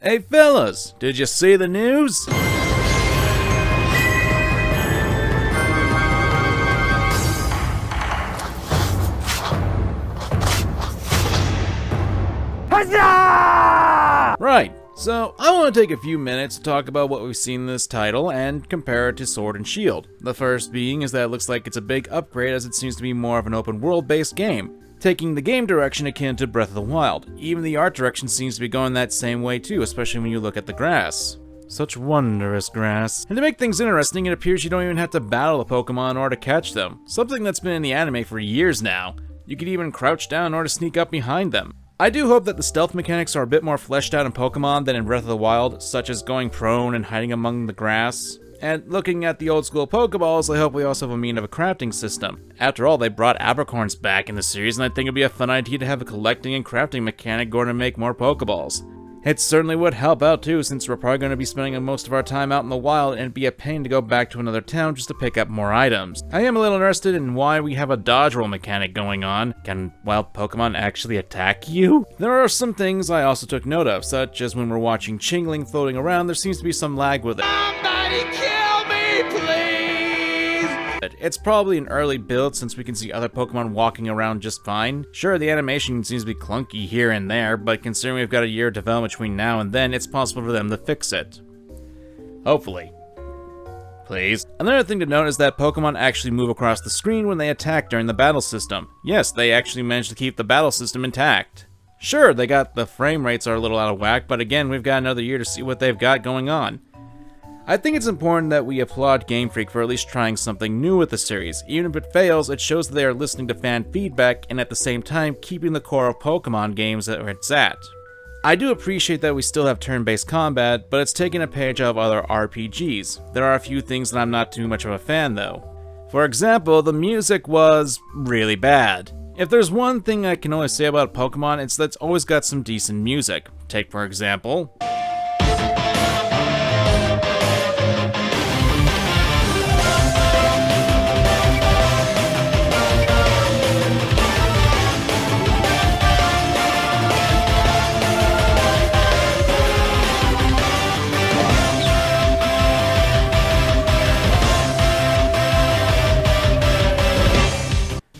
Hey fellas, did you see the news? Right, so I want to take a few minutes to talk about what we've seen in this title and compare it to Sword and Shield. The first being is that it looks like it's a big upgrade as it seems to be more of an open world based game, taking the game direction akin to Breath of the Wild. Even the art direction seems to be going that same way too, especially when you look at the grass. Such wondrous grass. And to make things interesting, it appears you don't even have to battle the Pokemon in order to catch them, something that's been in the anime for years now. You could even crouch down in order to sneak up behind them. I do hope that the stealth mechanics are a bit more fleshed out in Pokemon than in Breath of the Wild, such as going prone and hiding among the grass. And looking at the old school Pokeballs, I hope we also have a mean of a crafting system. After all, they brought Abercorns back in the series, and I think it'd be a fun idea to have a collecting and crafting mechanic going to make more Pokeballs. It certainly would help out too, since we're probably going to be spending most of our time out in the wild, and it'd be a pain to go back to another town just to pick up more items. I am a little interested in why we have a dodge roll mechanic going on. Can wild Pokemon actually attack you? There are some things I also took note of, such as when we're watching Chingling floating around, there seems to be some lag with it. Somebody kill me, please! It's probably an early build since we can see other Pokemon walking around just fine. Sure, the animation seems to be clunky here and there, but considering we've got a year of development between now and then, it's possible for them to fix it. Hopefully. Please. Another thing to note is that Pokemon actually move across the screen when they attack during the battle system. Yes, they actually managed to keep the battle system intact. Sure, the frame rates are a little out of whack, but again, we've got another year to see what they've got going on. I think it's important that we applaud Game Freak for at least trying something new with the series. Even if it fails, it shows that they are listening to fan feedback and at the same time keeping the core of Pokemon games where it's at. I do appreciate that we still have turn-based combat, but it's taking a page out of other RPGs. There are a few things that I'm not too much of a fan though. For example, the music was really bad. If there's one thing I can only say about Pokemon, it's that it's always got some decent music. Take for example...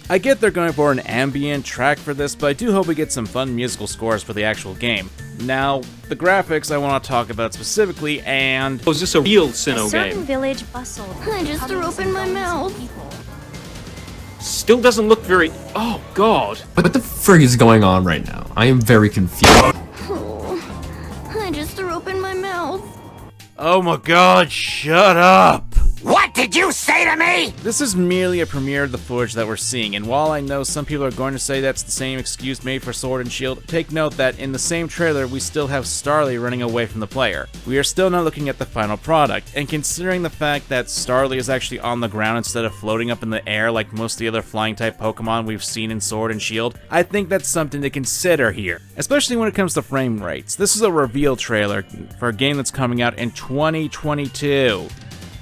I get they're going for an ambient track for this, but I do hope we get some fun musical scores for the actual game. Now, the graphics I want to talk about specifically, and... Was this a real Sinnoh game? A certain village bustled. I just threw open my mouth. Still doesn't look very... Oh, God. What the frig is going on right now? I am very confused. Oh, I just threw open my mouth. Oh my god, shut up! What did you say to me? This is merely a premiere of the footage that we're seeing, and while I know some people are going to say that's the same excuse made for Sword and Shield, take note that in the same trailer we still have Starly running away from the player. We are still not looking at the final product, and considering the fact that Starly is actually on the ground instead of floating up in the air like most of the other flying type Pokemon we've seen in Sword and Shield, I think that's something to consider here, especially when it comes to frame rates. This is a reveal trailer for a game that's coming out in 2022.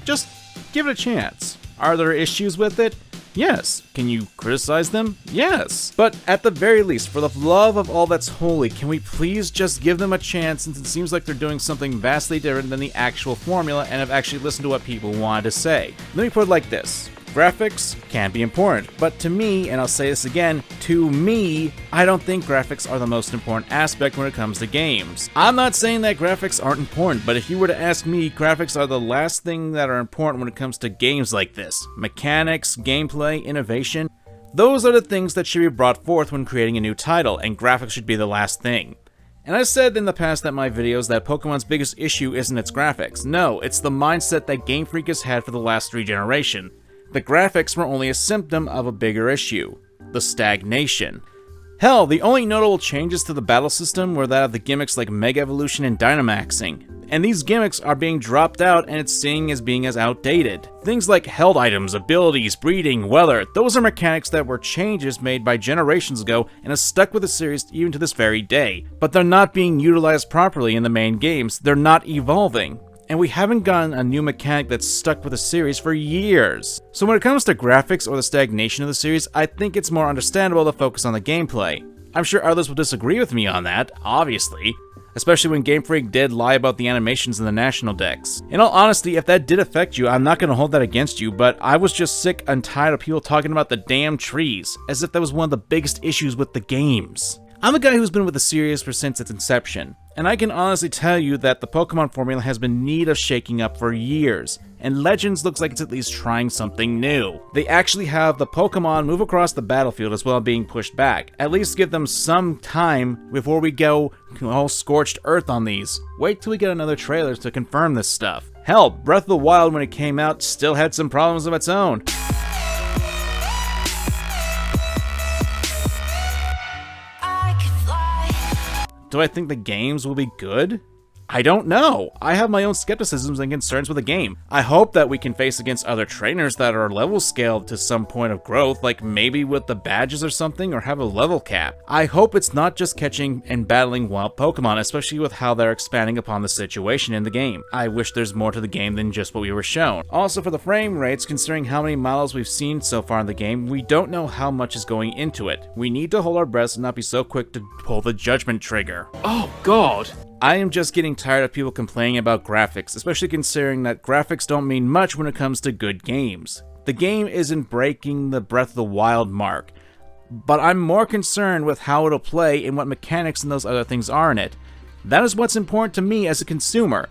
Just give it a chance. Are there issues with it? Yes. Can you criticize them? Yes. But at the very least, for the love of all that's holy, can we please just give them a chance, since it seems like they're doing something vastly different than the actual formula and have actually listened to what people wanted to say. Let me put it like this. Graphics can be important, but to me, and I'll say this again, to me, I don't think graphics are the most important aspect when it comes to games. I'm not saying that graphics aren't important, but if you were to ask me, graphics are the last thing that are important when it comes to games like this. Mechanics, gameplay, innovation, those are the things that should be brought forth when creating a new title, and graphics should be the last thing. And I've said in the past that my videos that Pokemon's biggest issue isn't its graphics. No, it's the mindset that Game Freak has had for the last 3 generations. The graphics were only a symptom of a bigger issue, the stagnation. Hell, the only notable changes to the battle system were that of the gimmicks like Mega Evolution and Dynamaxing. And these gimmicks are being dropped out and it's seen as being as outdated. Things like held items, abilities, breeding, weather, those are mechanics that were changes made by generations ago and have stuck with the series even to this very day. But they're not being utilized properly in the main games, they're not evolving. And we haven't gotten a new mechanic that's stuck with the series for years. So when it comes to graphics or the stagnation of the series, I think it's more understandable to focus on the gameplay. I'm sure others will disagree with me on that, obviously. especially when Game Freak did lie about the animations in the national decks. In all honesty, if that did affect you, I'm not going to hold that against you, but I was just sick and tired of people talking about the damn trees, as if that was one of the biggest issues with the games. I'm a guy who's been with the series since its inception, and I can honestly tell you that the Pokemon formula has been in need of shaking up for years, and Legends looks like it's at least trying something new. They actually have the Pokemon move across the battlefield as well as being pushed back. At least give them some time before we go all scorched earth on these. Wait till we get another trailer to confirm this stuff. Hell, Breath of the Wild when it came out still had some problems of its own. Do I think the games will be good? I don't know. I have my own skepticisms and concerns with the game. I hope that we can face against other trainers that are level scaled to some point of growth, like maybe with the badges or something, or have a level cap. I hope it's not just catching and battling wild Pokemon, especially with how they're expanding upon the situation in the game. I wish there's more to the game than just what we were shown. Also, for the frame rates, considering how many models we've seen so far in the game, we don't know how much is going into it. We need to hold our breaths and not be so quick to pull the judgment trigger. Oh, God. I am just getting tired of people complaining about graphics, especially considering that graphics don't mean much when it comes to good games. The game isn't breaking the Breath of the Wild mark, but I'm more concerned with how it'll play and what mechanics and those other things are in it. That is what's important to me as a consumer.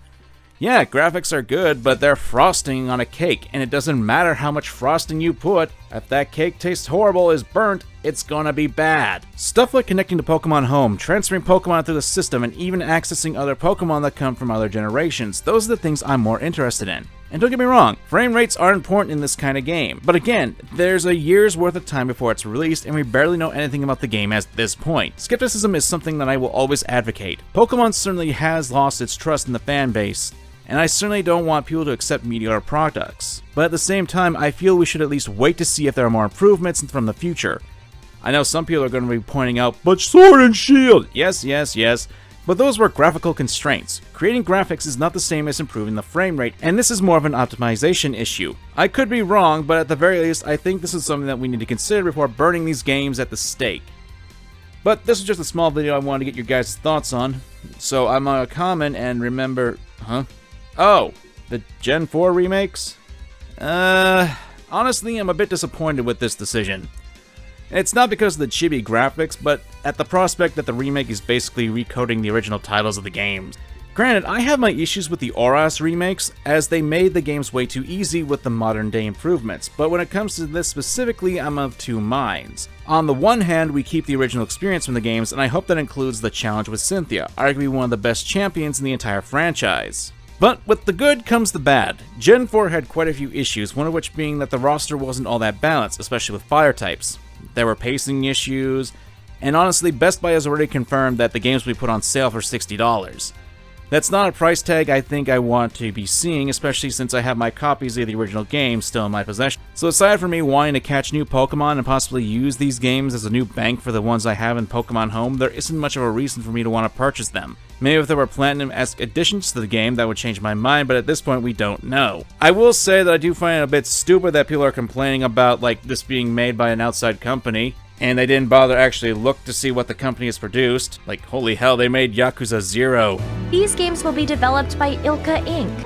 Yeah, graphics are good, but they're frosting on a cake, and it doesn't matter how much frosting you put. If that cake tastes horrible, is burnt, it's gonna be bad. Stuff like connecting to Pokemon Home, transferring Pokemon through the system, and even accessing other Pokemon that come from other generations, those are the things I'm more interested in. And don't get me wrong, frame rates are important in this kind of game, but again, there's a year's worth of time before it's released, and we barely know anything about the game at this point. Skepticism is something that I will always advocate. Pokemon certainly has lost its trust in the fan base, and I certainly don't want people to accept mediocre products. But at the same time, I feel we should at least wait to see if there are more improvements from the future. I know some people are going to be pointing out, but Sword and Shield! Yes, but those were graphical constraints. Creating graphics is not the same as improving the frame rate, and this is more of an optimization issue. I could be wrong, but at the very least, I think this is something that we need to consider before burning these games at the stake. But this is just a small video I wanted to get your guys' thoughts on. So I'm MangaKamen, and remember... Oh, the Gen 4 remakes? Honestly, I'm a bit disappointed with this decision. It's not because of the chibi graphics, but at the prospect that the remake is basically recoding the original titles of the games. Granted, I have my issues with the Arceus remakes, as they made the games way too easy with the modern day improvements, but when it comes to this specifically, I'm of two minds. On the one hand, we keep the original experience from the games, and I hope that includes the challenge with Cynthia, arguably one of the best champions in the entire franchise. But with the good comes the bad. Gen 4 had quite a few issues, one of which being that the roster wasn't all that balanced, especially with fire types. There were pacing issues, and honestly, Best Buy has already confirmed that the games will be put on sale for $60. That's not a price tag I think I want to be seeing, especially since I have my copies of the original game still in my possession. So aside from me wanting to catch new Pokemon and possibly use these games as a new bank for the ones I have in Pokemon Home, there isn't much of a reason for me to want to purchase them. Maybe if there were Platinum-esque additions to the game, that would change my mind, but at this point we don't know. I will say that I do find it a bit stupid that people are complaining about this being made by an outside company, and they didn't bother actually look to see what the company has produced. Like, holy hell, they made Yakuza 0. These games will be developed by Ilka Inc.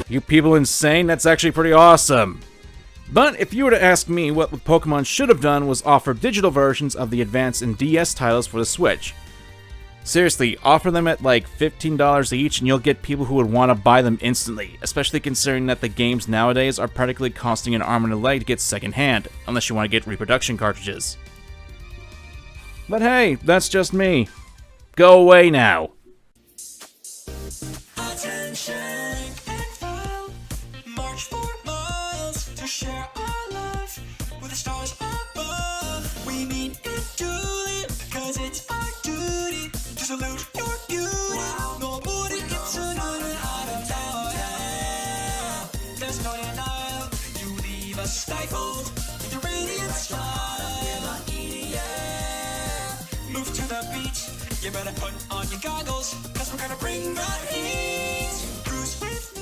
You people insane? That's actually pretty awesome. But if you were to ask me, what Pokemon should have done was offer digital versions of the Advance and DS titles for the Switch. Seriously, offer them at like $15 each and you'll get people who would want to buy them instantly, especially considering that the games nowadays are practically costing an arm and a leg to get secondhand, unless you want to get reproduction cartridges. But hey, that's just me. Go away now. Attention, file, march for miles to share our love with the stars above. We mean it duly, cause it's our duty to salute your beauty. Wow. Nobody gets another out of town. There's no denial, you leave us stifled with your radiant smile. Yeah. Move to the beat, you better put on your goggles, cause we're gonna bring the heat.